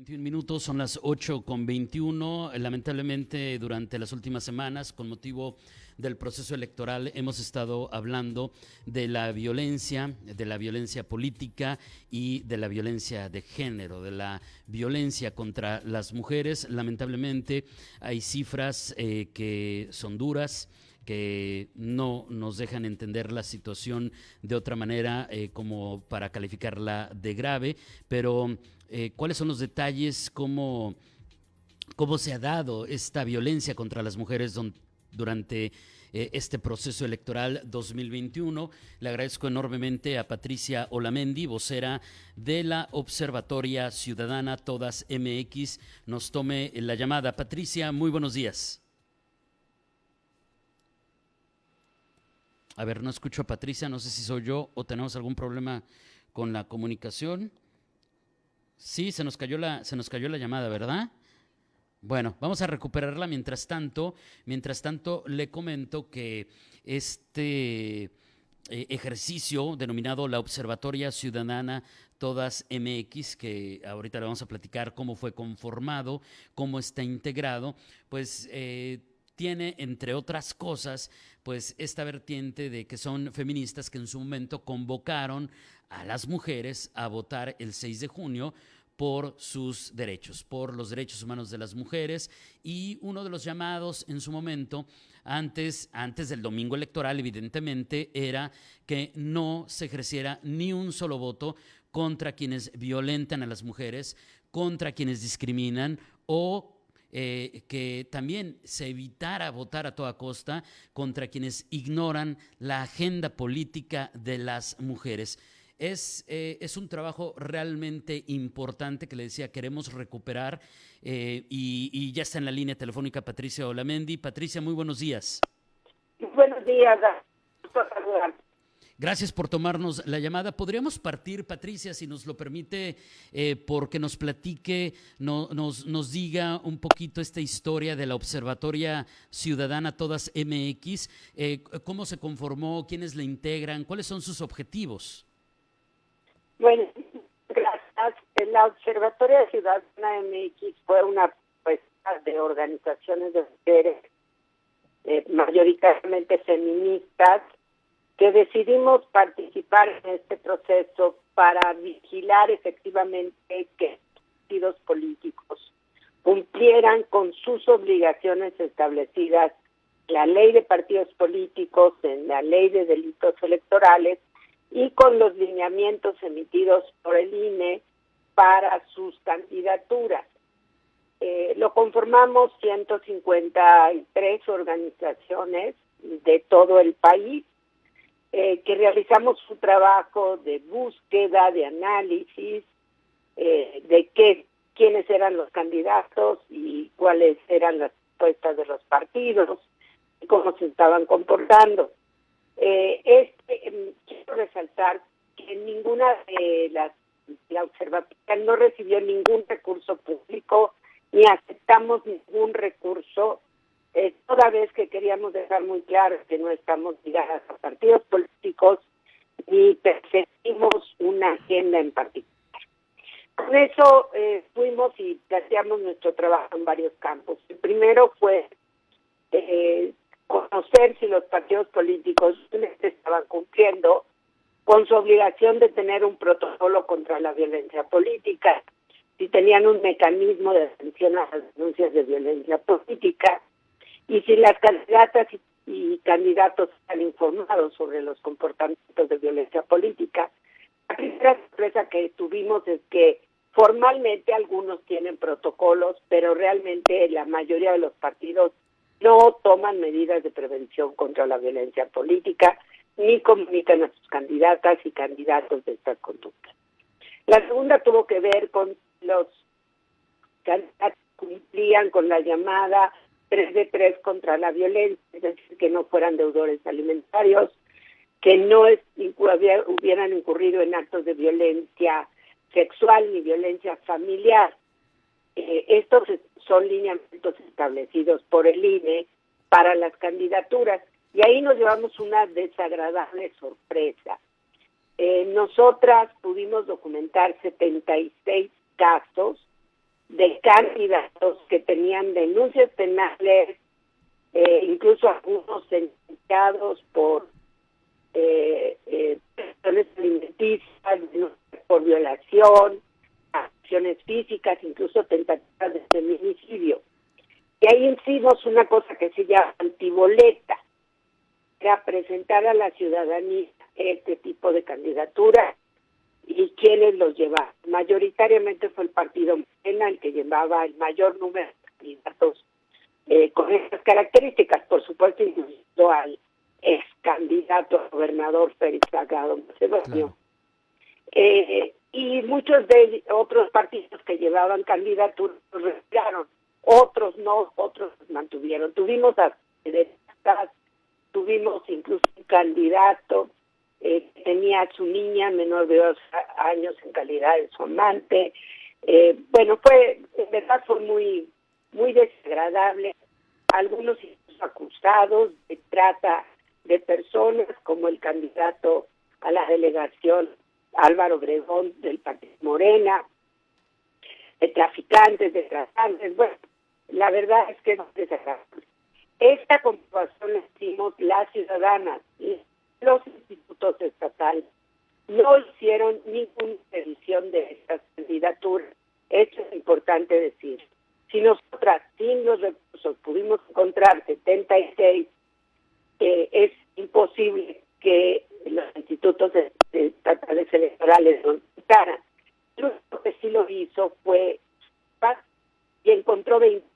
21 minutos, son las 8:21. Lamentablemente, durante las últimas semanas, con motivo del proceso electoral, hemos estado hablando de la violencia política y de la violencia de género, de la violencia contra las mujeres. Lamentablemente, hay cifras que son duras, que no nos dejan entender la situación de otra manera como para calificarla de grave, pero ¿cuáles son los detalles? ¿Cómo se ha dado esta violencia contra las mujeres durante este proceso electoral 2021? Le agradezco enormemente a Patricia Olamendi, vocera de la Observatoria Ciudadana Todas MX, nos tome la llamada. Patricia, muy buenos días. A ver, no escucho a Patricia, no sé si soy yo o tenemos algún problema con la comunicación. Sí, se nos cayó la llamada, ¿verdad? Bueno, vamos a recuperarla mientras tanto. Mientras tanto, le comento que este ejercicio denominado la Observatoria Ciudadana Todas MX, que ahorita le vamos a platicar cómo fue conformado, cómo está integrado, pues tiene, entre otras cosas, pues esta vertiente de que son feministas que en su momento convocaron a las mujeres a votar el 6 de junio por sus derechos, por los derechos humanos de las mujeres, y uno de los llamados en su momento, antes del domingo electoral, evidentemente, era que no se ejerciera ni un solo voto contra quienes violentan a las mujeres, contra quienes discriminan o que también se evitara votar a toda costa contra quienes ignoran la agenda política de las mujeres. Es un trabajo realmente importante que le decía queremos recuperar y ya está en la línea telefónica Patricia Olamendi. Patricia, muy buenos días. Buenos días. Gracias por tomarnos la llamada. Podríamos partir, Patricia, si nos lo permite, porque nos platique, nos diga un poquito esta historia de la Observatoria Ciudadana Todas MX, cómo se conformó, quiénes la integran, cuáles son sus objetivos. Bueno, gracias. La Observatoria Ciudadana MX fue una propuesta de organizaciones de mujeres, mayoritariamente feministas, que decidimos participar en este proceso para vigilar efectivamente que los partidos políticos cumplieran con sus obligaciones establecidas en la ley de partidos políticos, en la ley de delitos electorales y con los lineamientos emitidos por el INE para sus candidaturas. Lo conformamos 153 organizaciones de todo el país, que realizamos un trabajo de búsqueda, de análisis, de quiénes eran los candidatos y cuáles eran las propuestas de los partidos y cómo se estaban comportando. Quiero resaltar que ninguna de la observatoria no recibió ningún recurso público ni aceptamos ningún recurso, toda vez que queríamos dejar muy claro que no estamos ligadas a partidos políticos ni perseguimos una agenda en particular. Con eso fuimos y planteamos nuestro trabajo en varios campos. El primero fue conocer si los partidos políticos estaban cumpliendo con su obligación de tener un protocolo contra la violencia política, si tenían un mecanismo de atención a las denuncias de violencia política y si las candidatas y candidatos están informados sobre los comportamientos de violencia política. La primera sorpresa que tuvimos es que formalmente algunos tienen protocolos, pero realmente la mayoría de los partidos no toman medidas de prevención contra la violencia política ni comunican a sus candidatas y candidatos de estas conductas. La segunda tuvo que ver con los candidatos que cumplían con la llamada 3 de 3 contra la violencia, es decir, que no fueran deudores alimentarios, que no hubieran incurrido en actos de violencia sexual ni violencia familiar. Estos son lineamientos establecidos por el INE para las candidaturas y ahí nos llevamos una desagradable sorpresa. Nosotras pudimos documentar 76 casos candidatos que tenían denuncias penales, incluso algunos sentenciados por presiones alimenticias, por violación, acciones físicas, incluso tentativas de feminicidio. Y ahí hicimos una cosa que se llama antiboleta, era presentar a la ciudadanía este tipo de candidaturas y quienes los llevaban. Mayoritariamente fue el partido Morena el que llevaba el mayor número de candidatos con estas características, por supuesto, incluyendo al ex candidato a gobernador Félix Salgado Macedonio. Claro. Y muchos de otros partidos que llevaban candidaturas los retiraron, otros no, otros los mantuvieron. Tuvimos tuvimos incluso un candidato que tenía a su niña menor de 2 años en calidad de su amante. Bueno, en verdad fue muy, muy desagradable. Algunos incluso acusados de trata de personas, como el candidato a la delegación Álvaro Obregón del Partido Morena, de traficantes, de tratantes. Bueno, la verdad es que es desagradable. Esta comprobación la hicimos las ciudadanas y los institutos estatales. No hicieron ninguna revisión de estas candidaturas. Esto es importante decir. Si nosotras, sin los recursos, pudimos encontrar 76, es imposible que los institutos estatales electorales lo quitaran. Lo que sí lo hizo fue y encontró 20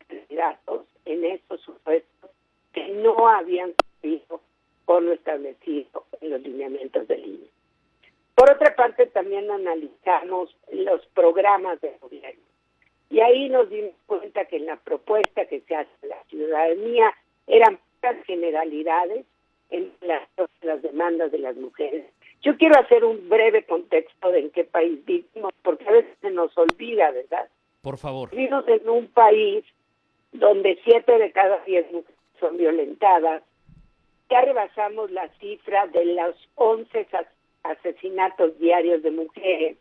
candidatos en estos supuestos que no habían cumplido con lo establecido en los lineamientos del INE. Por otra parte, también analizamos los programas de gobierno. Y ahí nos dimos cuenta que en la propuesta que se hace a la ciudadanía eran puras generalidades en las demandas de las mujeres. Yo quiero hacer un breve contexto de en qué país vivimos, porque a veces se nos olvida, ¿verdad? Por favor. Vivimos en un país donde 7 de cada 10 mujeres son violentadas. Ya rebasamos la cifra de los 11 asesinatos diarios de mujeres,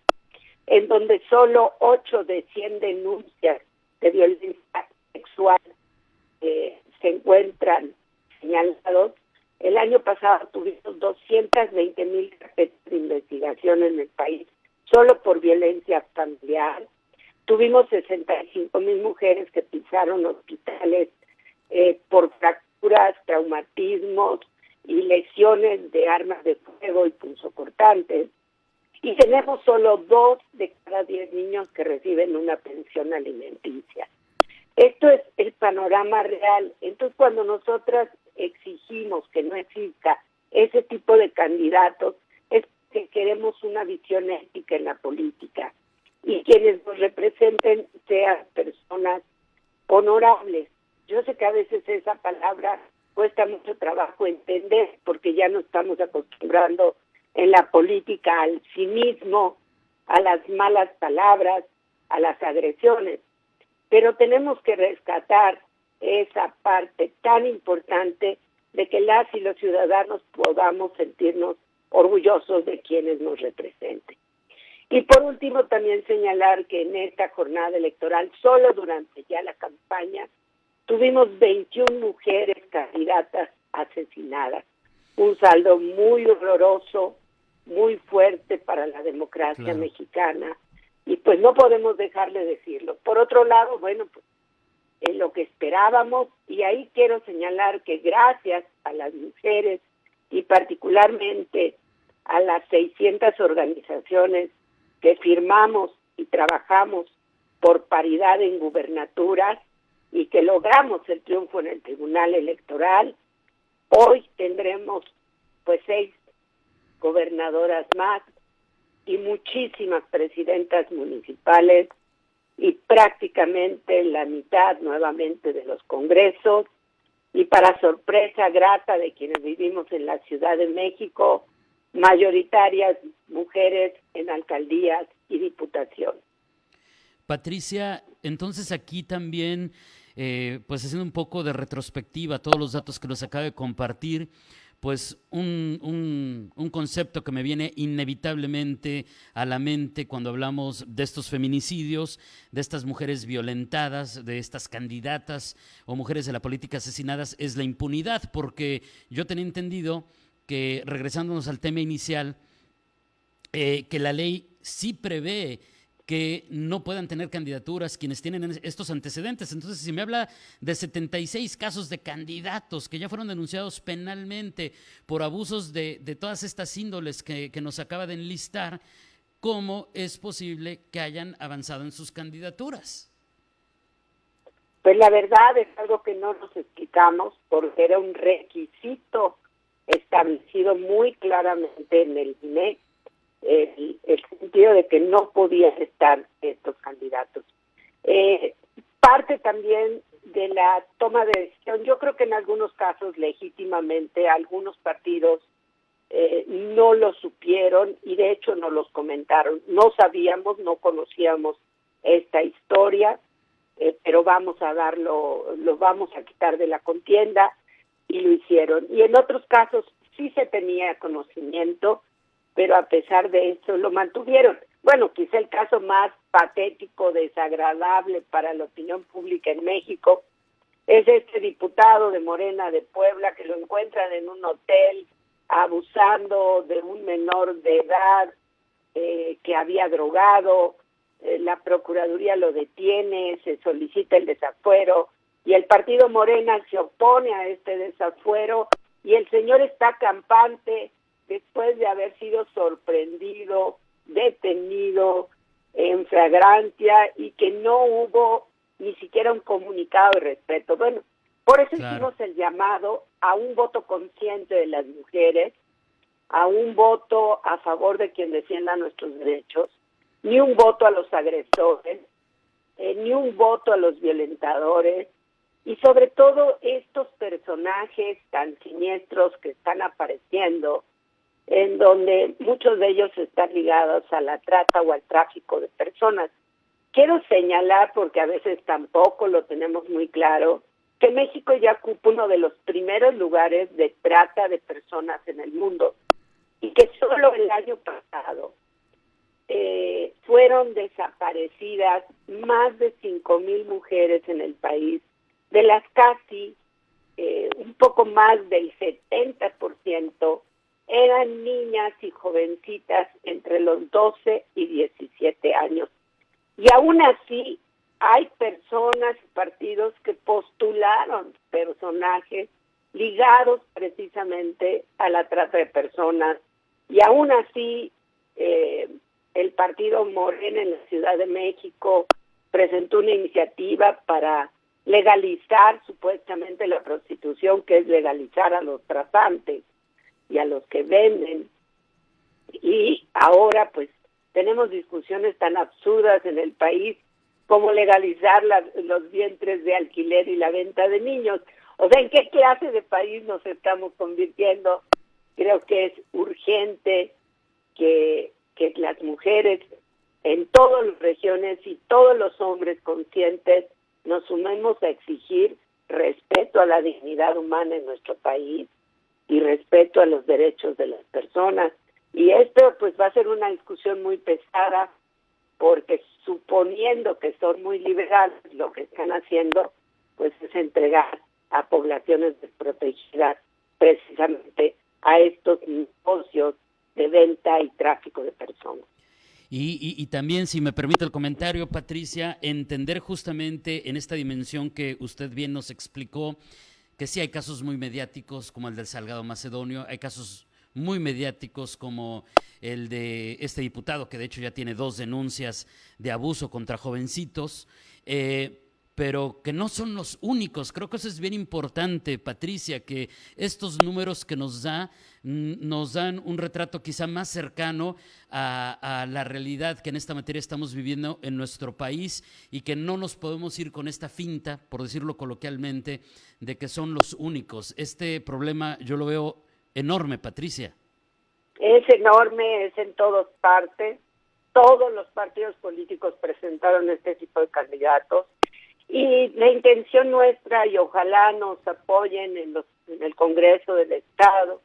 en donde solo 8 de 100 denuncias de violencia sexual se encuentran señalados. El año pasado tuvimos 220,000 carpetas de investigación en el país, solo por violencia familiar. Tuvimos 65,000 mujeres que pisaron hospitales por fracturas, traumatismos y lesiones de armas de fuego y punzocortantes. Y tenemos solo 2 de cada 10 niños que reciben una pensión alimenticia. Esto es el panorama real. Entonces, cuando nosotras exigimos que no exista ese tipo de candidatos, es que queremos una visión ética en la política y quienes nos representen sean personas honorables. Yo sé que a veces esa palabra cuesta mucho trabajo entender porque ya no estamos acostumbrando en la política al cinismo, a las malas palabras, a las agresiones. Pero tenemos que rescatar esa parte tan importante de que las y los ciudadanos podamos sentirnos orgullosos de quienes nos representen. Y por último, también señalar que en esta jornada electoral, solo durante ya la campaña, tuvimos 21 mujeres candidatas asesinadas. Un saldo muy horroroso, muy fuerte para la democracia mexicana. Y pues no podemos dejar de decirlo. Por otro lado, bueno, pues en lo que esperábamos, y ahí quiero señalar que gracias a las mujeres y particularmente a las 600 organizaciones que firmamos y trabajamos por paridad en gubernaturas y que logramos el triunfo en el Tribunal Electoral, hoy tendremos pues 6 gobernadoras más y muchísimas presidentas municipales y prácticamente la mitad nuevamente de los congresos, y para sorpresa grata de quienes vivimos en la Ciudad de México, mayoritarias mujeres en alcaldías y diputaciones. Patricia, entonces aquí también, pues haciendo un poco de retrospectiva, todos los datos que nos acaba de compartir, pues un concepto que me viene inevitablemente a la mente cuando hablamos de estos feminicidios, de estas mujeres violentadas, de estas candidatas o mujeres de la política asesinadas, es la impunidad, porque yo tenía entendido que, regresándonos al tema inicial, que la ley sí prevé que no puedan tener candidaturas quienes tienen estos antecedentes. Entonces, si me habla de 76 casos de candidatos que ya fueron denunciados penalmente por abusos de todas estas índoles que nos acaba de enlistar, ¿cómo es posible que hayan avanzado en sus candidaturas? Pues la verdad es algo que no nos explicamos, porque era un requisito establecido muy claramente en el INE, el sentido de que no podían estar estos candidatos. Parte también de la toma de decisión, yo creo que en algunos casos legítimamente algunos partidos no lo supieron y de hecho no los comentaron. No sabíamos, no conocíamos esta historia, pero vamos a lo vamos a quitar de la contienda, y lo hicieron. Y en otros casos sí se tenía conocimiento, pero a pesar de eso lo mantuvieron. Bueno, quizá el caso más patético, desagradable para la opinión pública en México es este diputado de Morena de Puebla que lo encuentran en un hotel abusando de un menor de edad que había drogado. La Procuraduría lo detiene, se solicita el desafuero y el partido Morena se opone a este desafuero y el señor está campante después de haber sido sorprendido, detenido en flagrancia y que no hubo ni siquiera un comunicado de respeto. Bueno, por eso hicimos el llamado a un voto consciente de las mujeres, a un voto a favor de quien defienda nuestros derechos, ni un voto a los agresores, ni un voto a los violentadores, y sobre todo estos personajes tan siniestros que están apareciendo, en donde muchos de ellos están ligados a la trata o al tráfico de personas. Quiero señalar, porque a veces tampoco lo tenemos muy claro, que México ya ocupa uno de los primeros lugares de trata de personas en el mundo y que solo el año pasado fueron desaparecidas más de 5,000 mujeres en el país, de las casi un poco más del 70% eran niñas y jovencitas entre los 12 y 17 años. Y aún así hay personas y partidos que postularon personajes ligados precisamente a la trata de personas. Y aún así el partido Morena en la Ciudad de México presentó una iniciativa para legalizar supuestamente la prostitución, que es legalizar a los tratantes y a los que venden. Y ahora pues tenemos discusiones tan absurdas en el país como legalizar los vientres de alquiler y la venta de niños. O sea, ¿en qué clase de país nos estamos convirtiendo? Creo que es urgente que las mujeres en todas las regiones y todos los hombres conscientes nos sumemos a exigir respeto a la dignidad humana en nuestro país y respeto a los derechos de las personas. Y esto pues va a ser una discusión muy pesada, porque suponiendo que son muy liberales, lo que están haciendo pues es entregar a poblaciones desprotegidas precisamente a estos negocios de venta y tráfico de personas. Y también, si me permite el comentario, Patricia, entender justamente en esta dimensión que usted bien nos explicó, que sí hay casos muy mediáticos como el del Salgado Macedonio, hay casos muy mediáticos como el de este diputado, que de hecho ya tiene 2 denuncias de abuso contra jovencitos, pero que no son los únicos. Creo que eso es bien importante, Patricia, que estos números que nos dan un retrato quizá más cercano a la realidad que en esta materia estamos viviendo en nuestro país, y que no nos podemos ir con esta finta, por decirlo coloquialmente, de que son los únicos. Este problema yo lo veo enorme, Patricia. Es enorme, es en todas partes. Todos los partidos políticos presentaron este tipo de candidatos. Y la intención nuestra, y ojalá nos apoyen en el Congreso del Estado,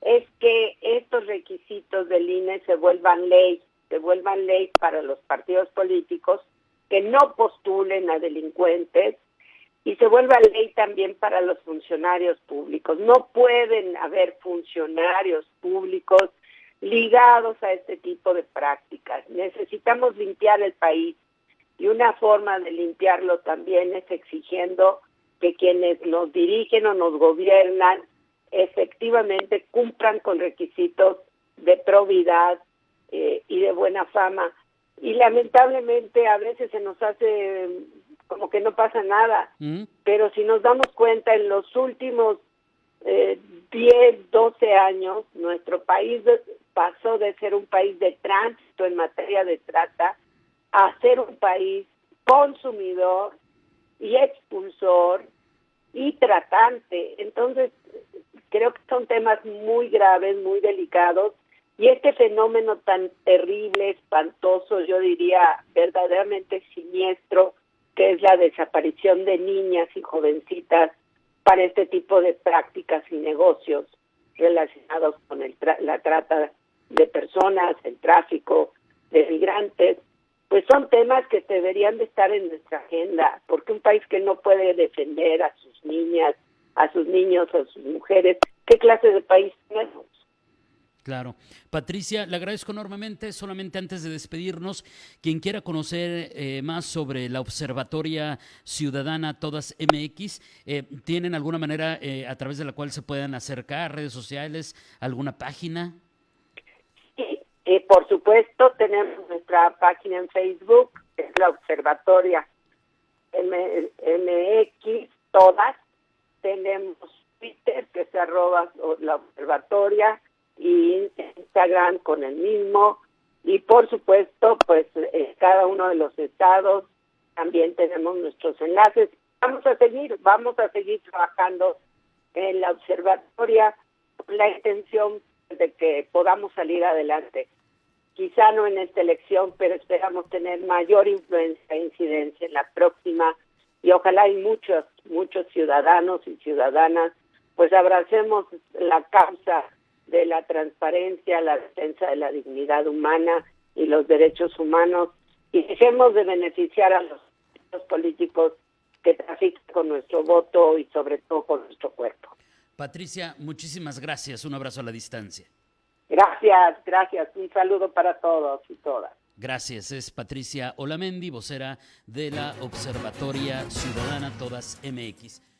es que estos requisitos del INE se vuelvan ley para los partidos políticos que no postulen a delincuentes y se vuelva ley también para los funcionarios públicos. No pueden haber funcionarios públicos ligados a este tipo de prácticas. Necesitamos limpiar el país y una forma de limpiarlo también es exigiendo que quienes nos dirigen o nos gobiernan efectivamente cumplan con requisitos de probidad y de buena fama. Y lamentablemente a veces se nos hace como que no pasa nada, pero si nos damos cuenta en los últimos 10, 12 años, nuestro país pasó de ser un país de tránsito en materia de trata a ser un país consumidor y expulsor y tratante. Entonces, creo que son temas muy graves, muy delicados, y este fenómeno tan terrible, espantoso, yo diría verdaderamente siniestro, que es la desaparición de niñas y jovencitas para este tipo de prácticas y negocios relacionados con la trata de personas, el tráfico de migrantes, pues son temas que deberían de estar en nuestra agenda, porque un país que no puede defender a sus niñas, a sus niños, a sus mujeres, ¿qué clase de país tenemos? Claro. Patricia, le agradezco enormemente. Solamente antes de despedirnos, quien quiera conocer más sobre la Observatoria Ciudadana Todas MX, ¿tienen alguna manera a través de la cual se puedan acercar, redes sociales, alguna página? Sí, por supuesto, tenemos nuestra página en Facebook, que es la Observatoria MX Todas. Tenemos Twitter, que es @la Observatoria, y Instagram con el mismo, y por supuesto pues cada uno de los estados también tenemos nuestros enlaces. Vamos a seguir trabajando en la observatoria con la intención de que podamos salir adelante, quizá no en esta elección, pero esperamos tener mayor influencia e incidencia en la próxima, y ojalá hay muchos ciudadanos y ciudadanas pues abracemos la causa de la transparencia, la defensa de la dignidad humana y los derechos humanos, y dejemos de beneficiar a los políticos que trafican con nuestro voto y sobre todo con nuestro cuerpo. Patricia, muchísimas gracias. Un abrazo a la distancia. Gracias. Un saludo para todos y todas. Gracias. Es Patricia Olamendi, vocera de la Observatoria Ciudadana Todas MX.